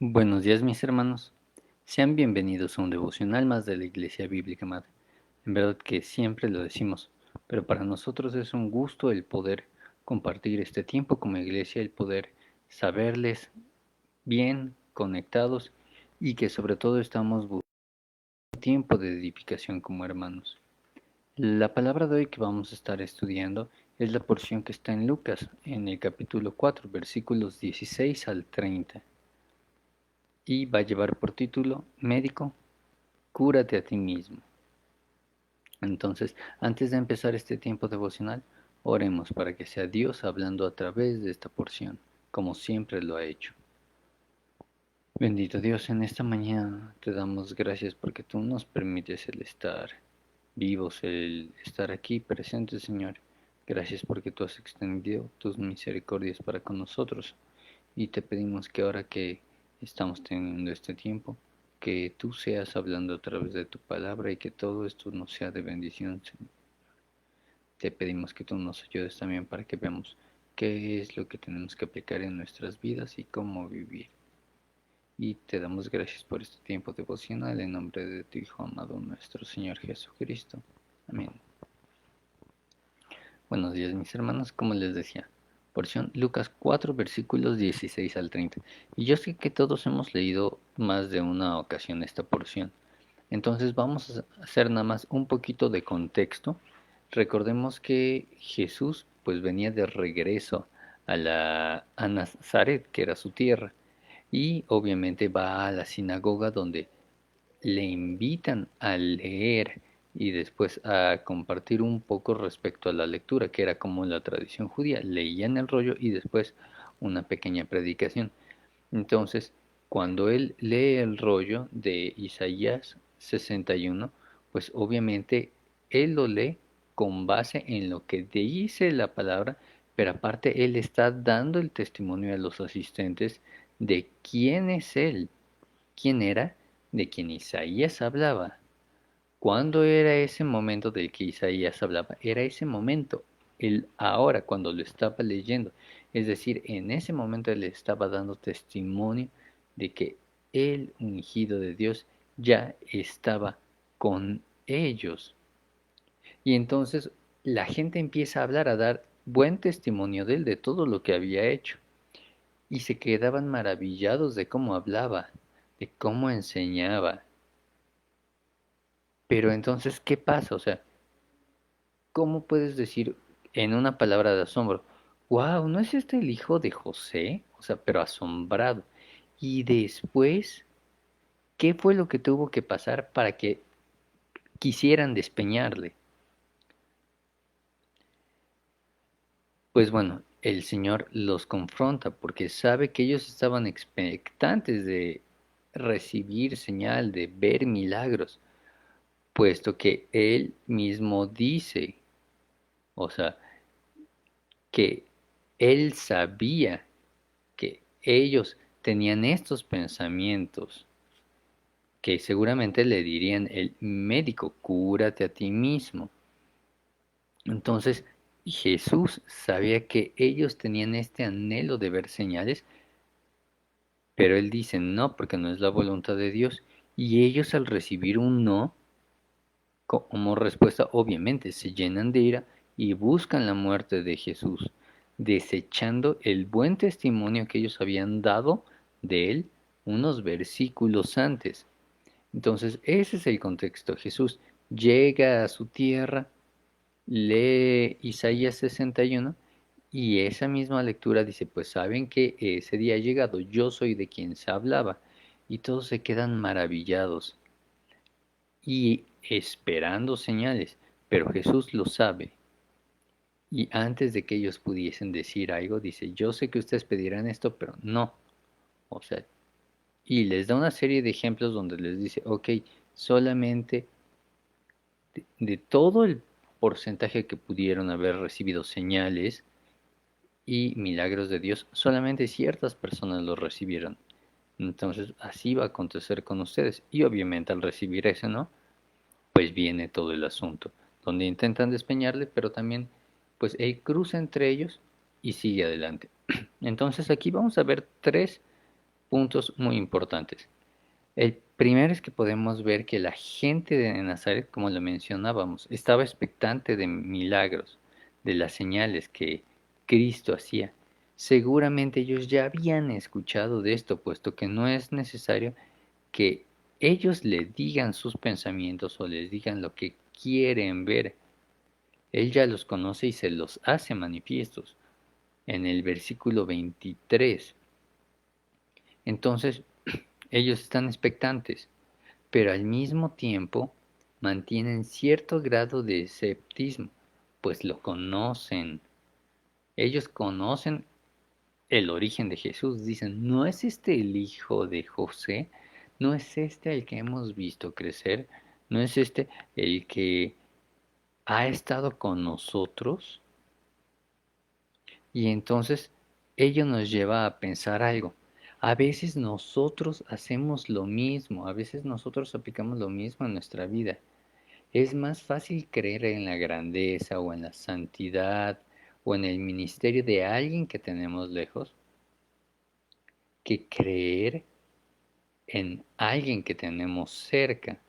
Buenos días, mis hermanos. Sean bienvenidos a un devocional más de la Iglesia Bíblica Madre. En verdad que siempre lo decimos, pero para nosotros es un gusto el poder compartir este tiempo como iglesia, el poder saberles bien conectados y que sobre todo estamos buscando tiempo de edificación como hermanos. La palabra de hoy que vamos a estar estudiando es la porción que está en Lucas, en el capítulo 4, versículos 16 al 30, y va a llevar por título Médico, cúrate a ti mismo. Entonces, antes de empezar este tiempo devocional, oremos para que sea Dios hablando a través de esta porción, como siempre lo ha hecho. Bendito Dios, en esta mañana te damos gracias porque tú nos permites el estar vivos, el estar aquí presentes, Señor. Gracias porque tú has extendido tus misericordias para con nosotros. Y te pedimos que ahora que estamos teniendo este tiempo, que tú seas hablando a través de tu palabra y que todo esto nos sea de bendición, Señor. Te pedimos que tú nos ayudes también para que veamos qué es lo que tenemos que aplicar en nuestras vidas y cómo vivir. Y te damos gracias por este tiempo devocional en nombre de tu Hijo amado, nuestro Señor Jesucristo. Amén. Buenos días, mis hermanos, como les decía, porción Lucas 4, versículos 16 al 30. Y yo sé que todos hemos leído más de una ocasión esta porción. Entonces vamos a hacer nada más un poquito de contexto. Recordemos que Jesús pues venía de regreso a Nazaret, que era su tierra, y obviamente va a la sinagoga donde le invitan a leer y después a compartir un poco respecto a la lectura, que era como la tradición judía. Leían el rollo y después una pequeña predicación. Entonces, cuando él lee el rollo de Isaías 61, pues obviamente él lo lee con base en lo que dice la palabra, pero aparte él está dando el testimonio a los asistentes de quién es él, quién era, de quien Isaías hablaba. ¿Cuándo era ese momento del que Isaías hablaba? Era ese momento, el ahora, cuando lo estaba leyendo. Es decir, en ese momento él estaba dando testimonio de que el ungido de Dios ya estaba con ellos. Y entonces la gente empieza a hablar, a dar buen testimonio de él, de todo lo que había hecho. Y se quedaban maravillados de cómo hablaba, de cómo enseñaba. Pero entonces, ¿qué pasa? O sea, ¿cómo puedes decir en una palabra de asombro, wow, ¿no es este el hijo de José? O sea, pero asombrado. Y después, ¿qué fue lo que tuvo que pasar para que quisieran despeñarle? Pues bueno, el Señor los confronta porque sabe que ellos estaban expectantes de recibir señal, de ver milagros, puesto que Él mismo dice, o sea, que Él sabía que ellos tenían estos pensamientos que seguramente le dirían el médico, cúrate a ti mismo. Entonces Jesús sabía que ellos tenían este anhelo de ver señales, pero él dice no, porque no es la voluntad de Dios. Y ellos al recibir un no, como respuesta, obviamente se llenan de ira y buscan la muerte de Jesús, desechando el buen testimonio que ellos habían dado de él unos versículos antes. Entonces, ese es el contexto. Jesús llega a su tierra, lee Isaías 61 y esa misma lectura dice, pues saben que ese día ha llegado, yo soy de quien se hablaba. Y todos se quedan maravillados y esperando señales, pero Jesús lo sabe. Y antes de que ellos pudiesen decir algo, dice, yo sé que ustedes pedirán esto, pero no. O sea, y les da una serie de ejemplos donde les dice, ok, solamente de todo el porcentaje que pudieron haber recibido señales y milagros de Dios, solamente ciertas personas los recibieron. Entonces, así va a acontecer con ustedes. Y obviamente al recibir ese, ¿no? Pues viene todo el asunto, donde intentan despeñarle, pero también pues él cruza entre ellos y sigue adelante. Entonces aquí vamos a ver tres puntos muy importantes. El primero es que podemos ver que la gente de Nazaret, como lo mencionábamos, estaba expectante de milagros, de las señales que Cristo hacía. Seguramente ellos ya habían escuchado de esto, puesto que no es necesario que ellos le digan sus pensamientos o les digan lo que quieren ver. Él ya los conoce y se los hace manifiestos. En el versículo 23. Entonces, ellos están expectantes, pero al mismo tiempo mantienen cierto grado de escepticismo, pues lo conocen. Ellos conocen el origen de Jesús. Dicen, ¿no es este el hijo de José? ¿No es este el que hemos visto crecer? ¿No es este el que ha estado con nosotros? Y entonces ello nos lleva a pensar algo. A veces nosotros hacemos lo mismo, a veces nosotros aplicamos lo mismo en nuestra vida. Es más fácil creer en la grandeza o en la santidad o en el ministerio de alguien que tenemos lejos que creer en alguien que tenemos cerca.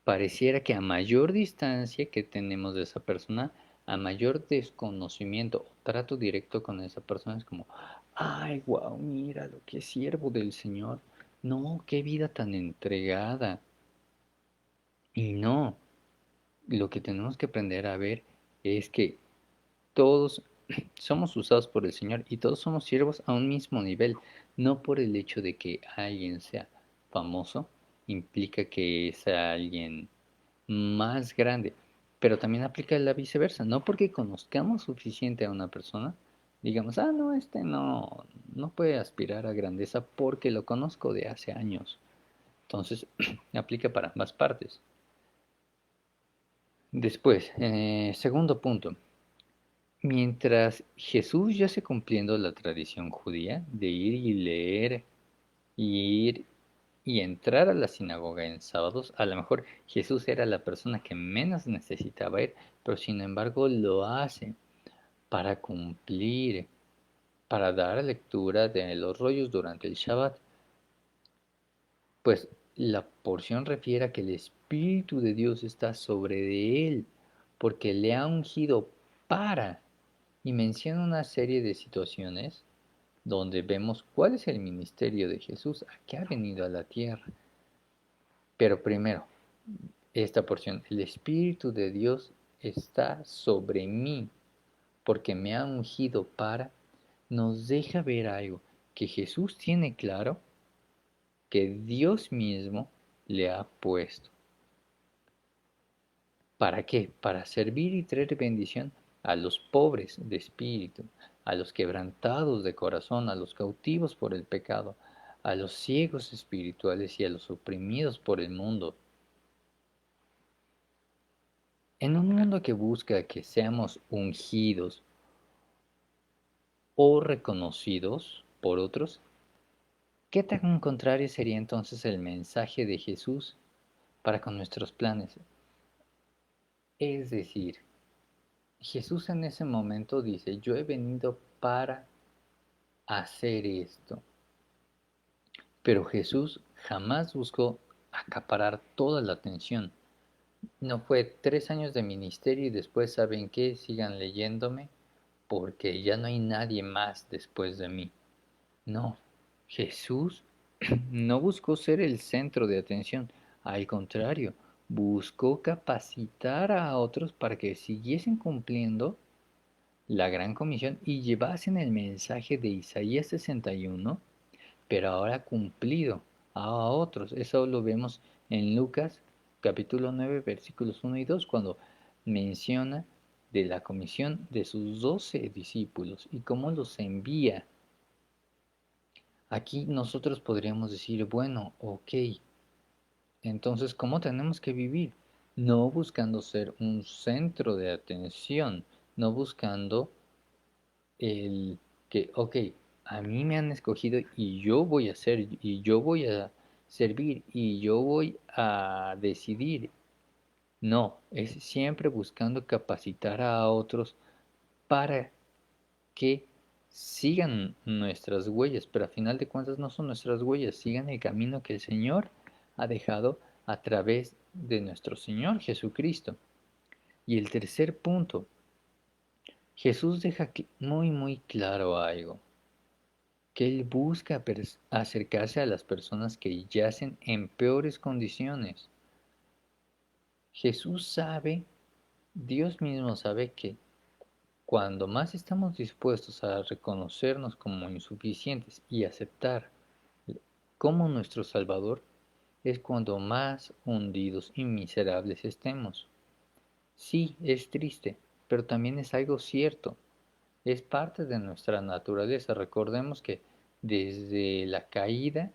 Pareciera que a mayor distancia que tenemos de esa persona, a mayor desconocimiento o trato directo con esa persona, es como, ay, wow, mira lo que es siervo del Señor. No, qué vida tan entregada. Y no, lo que tenemos que aprender a ver es que todos somos usados por el Señor y todos somos siervos a un mismo nivel, no por el hecho de que alguien sea famoso, implica que sea alguien más grande, pero también aplica la viceversa, no porque conozcamos suficiente a una persona, digamos, ah, no, este no puede aspirar a grandeza porque lo conozco de hace años. Entonces, aplica para ambas partes. Después, segundo punto, mientras Jesús ya se cumpliendo la tradición judía de ir y leer y ir y entrar a la sinagoga en sábados, a lo mejor Jesús era la persona que menos necesitaba ir, pero sin embargo lo hace para cumplir, para dar lectura de los rollos durante el Shabbat. Pues la porción refiere a que el Espíritu de Dios está sobre de él, porque le ha ungido para, y menciona una serie de situaciones donde vemos cuál es el ministerio de Jesús, a qué ha venido a la tierra. Pero primero, esta porción, el Espíritu de Dios está sobre mí, porque me ha ungido para, nos deja ver algo que Jesús tiene claro, que Dios mismo le ha puesto. ¿Para qué? Para servir y traer bendición a los pobres de espíritu, a los quebrantados de corazón, a los cautivos por el pecado, a los ciegos espirituales y a los oprimidos por el mundo. En un mundo que busca que seamos ungidos o reconocidos por otros, ¿qué tan contrario sería entonces el mensaje de Jesús para con nuestros planes? Es decir, Jesús en ese momento dice, yo he venido para hacer esto. Pero Jesús jamás buscó acaparar toda la atención. No fue 3 años de ministerio y después, ¿saben qué? Sigan leyéndome porque ya no hay nadie más después de mí. No, Jesús no buscó ser el centro de atención. Al contrario, buscó capacitar a otros para que siguiesen cumpliendo la gran comisión y llevasen el mensaje de Isaías 61, pero ahora cumplido a otros. Eso lo vemos en Lucas capítulo 9 versículos 1 y 2 cuando menciona de la comisión de sus 12 discípulos y cómo los envía. Aquí nosotros podríamos decir, bueno, ok, entonces, ¿cómo tenemos que vivir? No buscando ser un centro de atención, no buscando el que, ok, a mí me han escogido y yo voy a hacer, y yo voy a servir, y yo voy a decidir. No, es siempre buscando capacitar a otros para que sigan nuestras huellas, pero a final de cuentas no son nuestras huellas, sigan el camino que el Señor ha dejado a través de nuestro Señor Jesucristo. Y el tercer punto, Jesús deja muy muy claro algo, que Él busca acercarse a las personas que yacen en peores condiciones. Jesús sabe, Dios mismo sabe que cuando más estamos dispuestos a reconocernos como insuficientes y aceptar como nuestro Salvador, es cuando más hundidos y miserables estemos. Sí, es triste, pero también es algo cierto. Es parte de nuestra naturaleza. Recordemos que desde la caída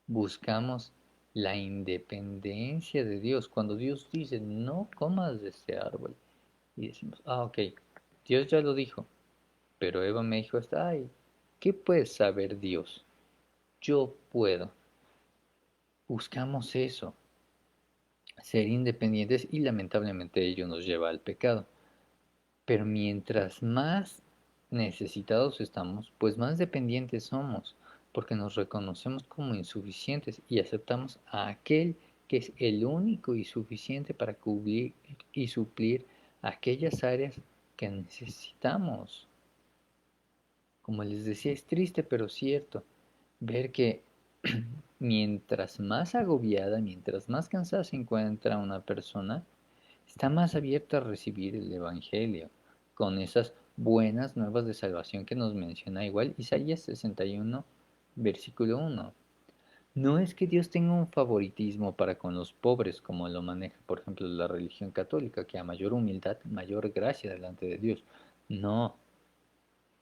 buscamos la independencia de Dios. Cuando Dios dice, no comas de este árbol, y decimos, ok, Dios ya lo dijo, pero Eva me dijo, ay, ¿qué puede saber Dios? Yo puedo. Buscamos eso, ser independientes y lamentablemente ello nos lleva al pecado. Pero mientras más necesitados estamos, pues más dependientes somos, porque nos reconocemos como insuficientes y aceptamos a aquel que es el único y suficiente para cubrir y suplir aquellas áreas que necesitamos. Como les decía, es triste pero cierto ver que mientras más agobiada, mientras más cansada se encuentra una persona, está más abierta a recibir el Evangelio, con esas buenas nuevas de salvación que nos menciona igual Isaías 61, versículo 1. No es que Dios tenga un favoritismo para con los pobres, como lo maneja, por ejemplo, la religión católica, que a mayor humildad, mayor gracia delante de Dios. No,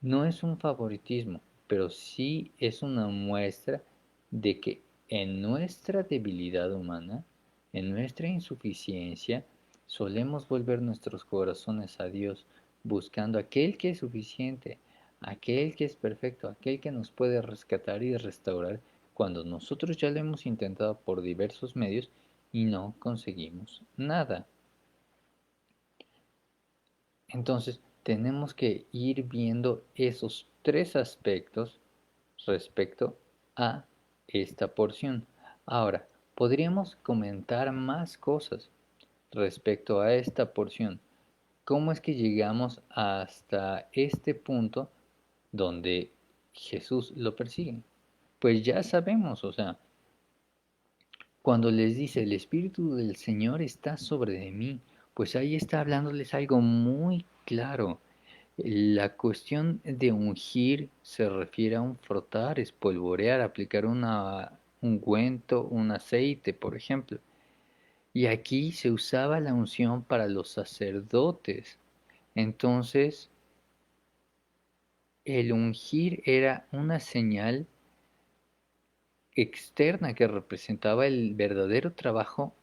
no es un favoritismo, pero sí es una muestra de que en nuestra debilidad humana, en nuestra insuficiencia, solemos volver nuestros corazones a Dios, buscando aquel que es suficiente, aquel que es perfecto, aquel que nos puede rescatar y restaurar cuando nosotros ya lo hemos intentado por diversos medios y no conseguimos nada. Entonces, tenemos que ir viendo esos tres aspectos respecto a esta porción. Ahora, podríamos comentar más cosas respecto a esta porción. ¿Cómo es que llegamos hasta este punto donde Jesús lo persigue? Pues ya sabemos, o sea, cuando les dice, el Espíritu del Señor está sobre mí, pues ahí está hablándoles algo muy claro. La cuestión de ungir se refiere a un frotar, espolvorear, aplicar un ungüento, un aceite, por ejemplo. Y aquí se usaba la unción para los sacerdotes. Entonces, el ungir era una señal externa que representaba el verdadero trabajo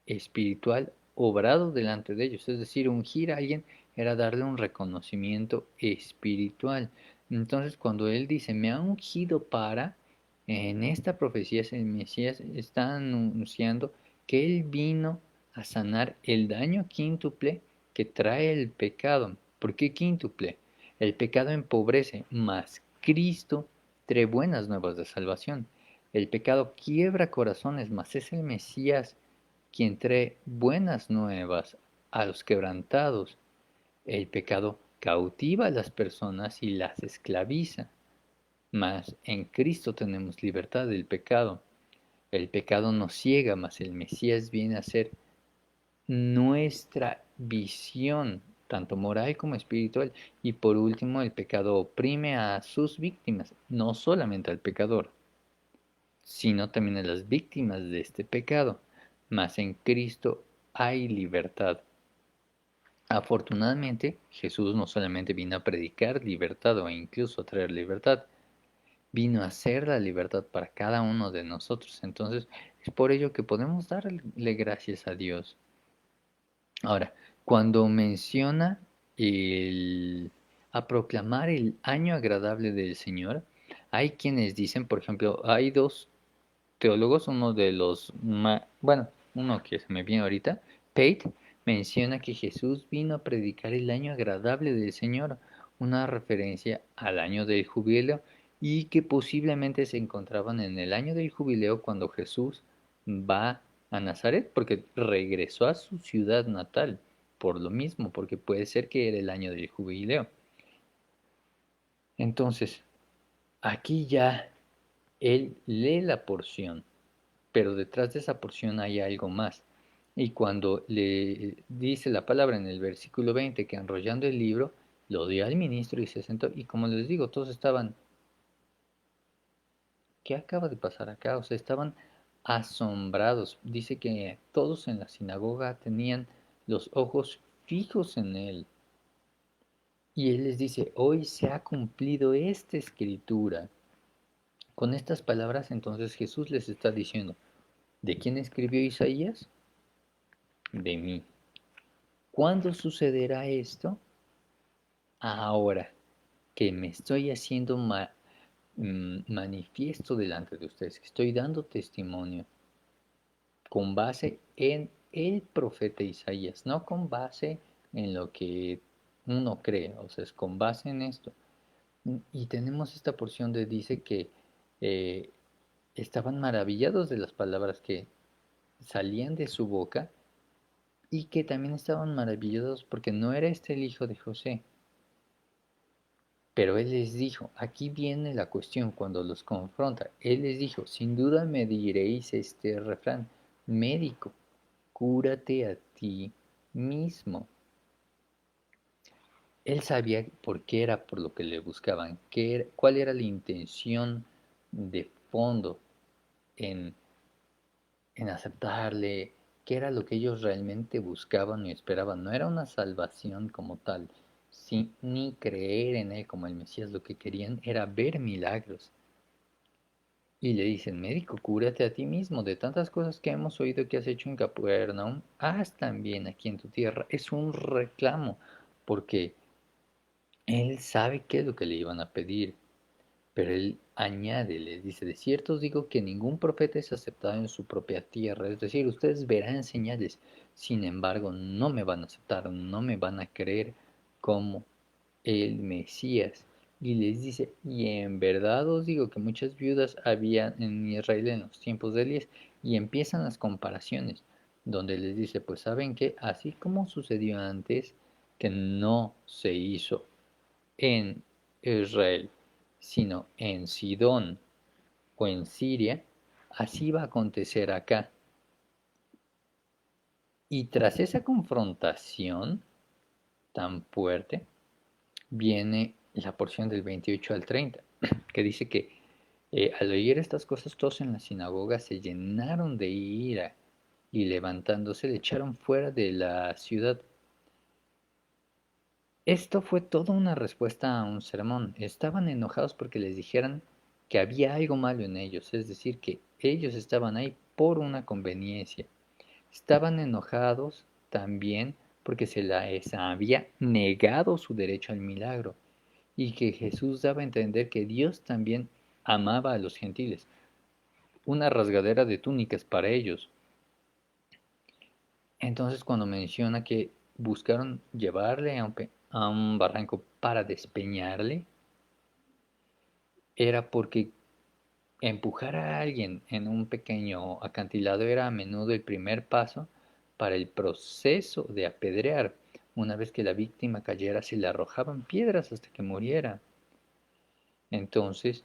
espiritual obrado delante de ellos. Es decir, ungir a alguien era darle un reconocimiento espiritual. Entonces, cuando él dice, me ha ungido para, en esta profecía el Mesías está anunciando que él vino a sanar el daño quíntuple que trae el pecado. ¿Por qué quíntuple? El pecado empobrece, mas Cristo trae buenas nuevas de salvación. El pecado quiebra corazones, mas es el Mesías quien trae buenas nuevas a los quebrantados. El pecado cautiva a las personas y las esclaviza, mas en Cristo tenemos libertad del pecado. El pecado nos ciega, mas el Mesías viene a ser nuestra visión, tanto moral como espiritual. Y por último, el pecado oprime a sus víctimas, no solamente al pecador, sino también a las víctimas de este pecado. Mas en Cristo hay libertad. Afortunadamente, Jesús no solamente vino a predicar libertad o incluso a traer libertad, vino a hacer la libertad para cada uno de nosotros. Entonces, es por ello que podemos darle gracias a Dios. Ahora, cuando menciona a proclamar el año agradable del Señor, hay quienes dicen, por ejemplo, hay dos teólogos, uno de los bueno, uno que se me viene ahorita, Pate, menciona que Jesús vino a predicar el año agradable del Señor, una referencia al año del jubileo y que posiblemente se encontraban en el año del jubileo cuando Jesús va a Nazaret, porque regresó a su ciudad natal, por lo mismo, porque puede ser que era el año del jubileo. Entonces, aquí ya él lee la porción, pero detrás de esa porción hay algo más. Y cuando le dice la palabra en el versículo 20 que enrollando el libro, lo dio al ministro y se sentó. Y como les digo, todos estaban, ¿qué acaba de pasar acá? O sea, estaban asombrados. Dice que todos en la sinagoga tenían los ojos fijos en él. Y él les dice, hoy se ha cumplido esta escritura. Con estas palabras entonces Jesús les está diciendo, ¿de quién escribió Isaías? De mí. ¿Cuándo sucederá esto? Ahora que me estoy haciendo manifiesto delante de ustedes, que estoy dando testimonio con base en el profeta Isaías, no con base en lo que uno cree, o sea, es con base en esto. Y tenemos esta porción de dice que eh, estaban maravillados de las palabras que salían de su boca y que también estaban maravillados porque no era este el hijo de José. Pero él les dijo, aquí viene la cuestión cuando los confronta. Él les dijo, sin duda me diréis este refrán, médico, cúrate a ti mismo. Él sabía por qué era por lo que le buscaban, cuál era la intención de fondo en, en aceptarle, qué era lo que ellos realmente buscaban y esperaban. No era una salvación como tal, ni creer en él como el Mesías. Lo que querían era ver milagros. Y le dicen, médico, cúrate a ti mismo de tantas cosas que hemos oído que has hecho en Capernaum, haz también aquí en tu tierra. Es un reclamo, porque él sabe qué es lo que le iban a pedir, pero él añade, les dice, de cierto os digo que ningún profeta es aceptado en su propia tierra. Es decir, ustedes verán señales, sin embargo, no me van a aceptar, no me van a creer como el Mesías. Y les dice, y en verdad os digo que muchas viudas había en Israel en los tiempos de Elías, y empiezan las comparaciones, donde les dice, pues saben que así como sucedió antes, que no se hizo en Israel, sino en Sidón o en Siria, así va a acontecer acá. Y tras esa confrontación tan fuerte, viene la porción del 28 al 30, que dice que al oír estas cosas todos en la sinagoga se llenaron de ira y levantándose le echaron fuera de la ciudad. Esto fue toda una respuesta a un sermón. Estaban enojados porque les dijeran que había algo malo en ellos, es decir, que ellos estaban ahí por una conveniencia. Estaban enojados también porque se les había negado su derecho al milagro y que Jesús daba a entender que Dios también amaba a los gentiles. Una rasgadera de túnicas para ellos. Entonces cuando menciona que buscaron llevarle a un barranco para despeñarle, era porque empujar a alguien en un pequeño acantilado era a menudo el primer paso para el proceso de apedrear. Una vez que la víctima cayera, se le arrojaban piedras hasta que muriera. Entonces,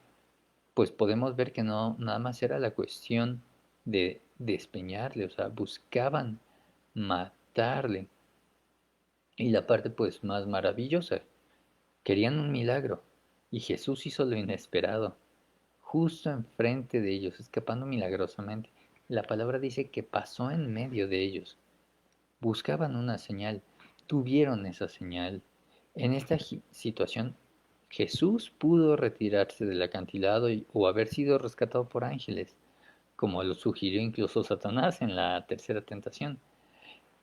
pues podemos ver que no nada más era la cuestión de despeñarle, o sea, buscaban matarle. Y la parte pues más maravillosa, querían un milagro, y Jesús hizo lo inesperado, justo enfrente de ellos, escapando milagrosamente. La palabra dice que pasó en medio de ellos. Buscaban una señal, tuvieron esa señal. En esta situación, Jesús pudo retirarse del acantilado o haber sido rescatado por ángeles, como lo sugirió incluso Satanás en la tercera tentación.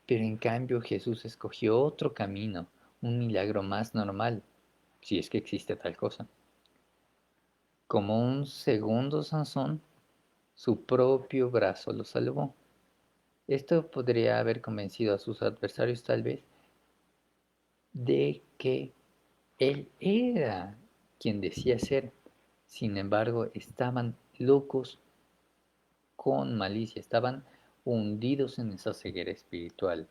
Pero en cambio Jesús escogió otro camino, un milagro más normal, si es que existe tal cosa. Como un segundo Sansón, su propio brazo lo salvó. Esto podría haber convencido a sus adversarios tal vez de que Él era quien decía ser. Sin embargo, estaban locos con malicia, estaban hundidos en esa ceguera espiritual.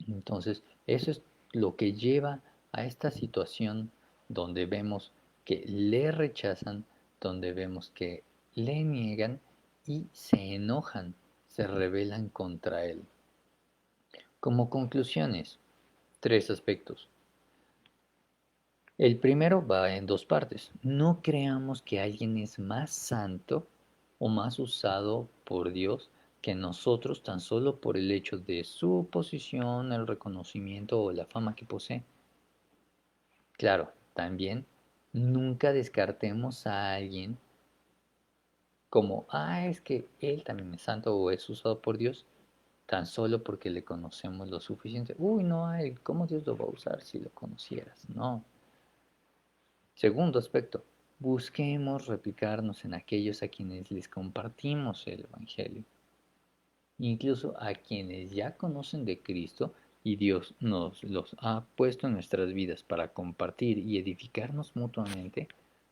Entonces, eso es lo que lleva a esta situación donde vemos que le rechazan, donde vemos que le niegan y se enojan, se rebelan contra él. Como conclusiones, tres aspectos. El primero va en dos partes. No creamos que alguien es más santo o más usado por Dios que nosotros tan solo por el hecho de su posición, el reconocimiento o la fama que posee. Claro, también nunca descartemos a alguien como, es que él también es santo o es usado por Dios, tan solo porque le conocemos lo suficiente. Uy, no, a él, ¿cómo Dios lo va a usar si lo conocieras? No. Segundo aspecto, busquemos replicarnos en aquellos a quienes les compartimos el Evangelio, incluso a quienes ya conocen de Cristo y Dios nos los ha puesto en nuestras vidas para compartir y edificarnos mutuamente,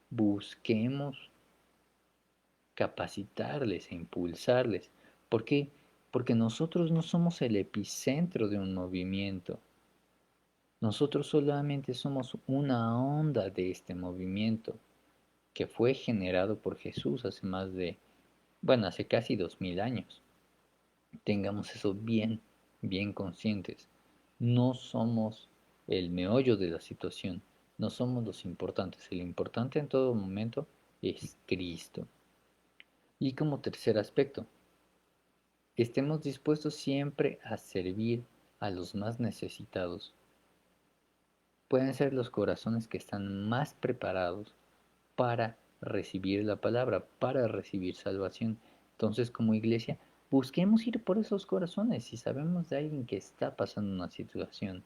busquemos capacitarles e impulsarles. ¿Por qué? Porque nosotros no somos el epicentro de un movimiento. Nosotros solamente somos una onda de este movimiento que fue generado por Jesús hace hace casi 2000 años. Tengamos eso bien conscientes. No somos el meollo de la situación, no somos los importantes. El importante en todo momento es Cristo. Y como tercer aspecto, estemos dispuestos siempre a servir a los más necesitados. Pueden ser los corazones que están más preparados para recibir la palabra, para recibir salvación. Entonces, como iglesia, busquemos ir por esos corazones. Si sabemos de alguien que está pasando una situación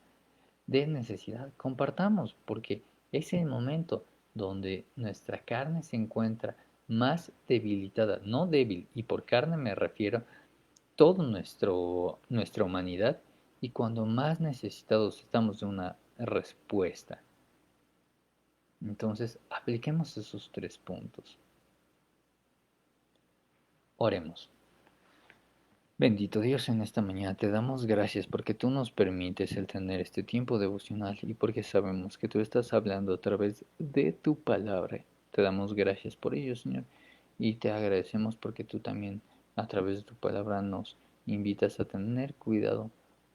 de necesidad, compartamos, porque es el momento donde nuestra carne se encuentra más debilitada, no débil, y por carne me refiero toda nuestra humanidad, y cuando más necesitados estamos de una respuesta. Entonces, apliquemos esos tres puntos. Oremos. Bendito Dios, en esta mañana te damos gracias porque tú nos permites el tener este tiempo devocional y porque sabemos que tú estás hablando a través de tu palabra. Te damos gracias por ello, Señor, y te agradecemos porque tú también a través de tu palabra nos invitas a tener cuidado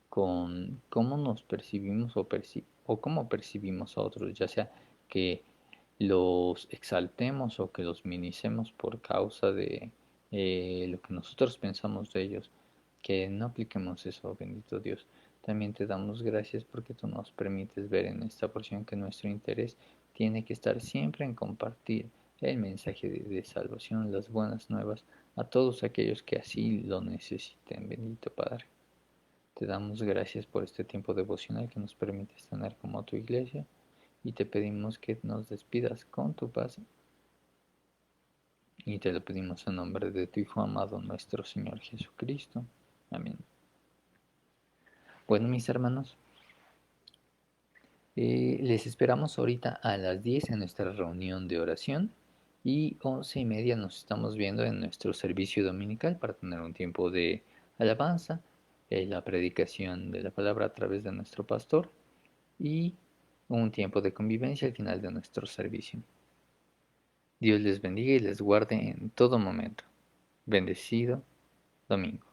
con cómo nos percibimos o cómo percibimos a otros, ya sea que los exaltemos o que los minimicemos por causa de lo que nosotros pensamos de ellos, que no apliquemos eso, bendito Dios. También te damos gracias porque tú nos permites ver en esta porción que nuestro interés tiene que estar siempre en compartir el mensaje de salvación, las buenas nuevas, a todos aquellos que así lo necesiten, bendito Padre. Te damos gracias por este tiempo devocional que nos permites tener como tu iglesia y te pedimos que nos despidas con tu paz y te lo pedimos en nombre de tu Hijo amado, nuestro Señor Jesucristo. Amén. Bueno, mis hermanos, les esperamos ahorita a las 10 en nuestra reunión de oración y 11:30 nos estamos viendo en nuestro servicio dominical para tener un tiempo de alabanza, la predicación de la palabra a través de nuestro pastor y un tiempo de convivencia al final de nuestro servicio. Dios les bendiga y les guarde en todo momento. Bendecido domingo.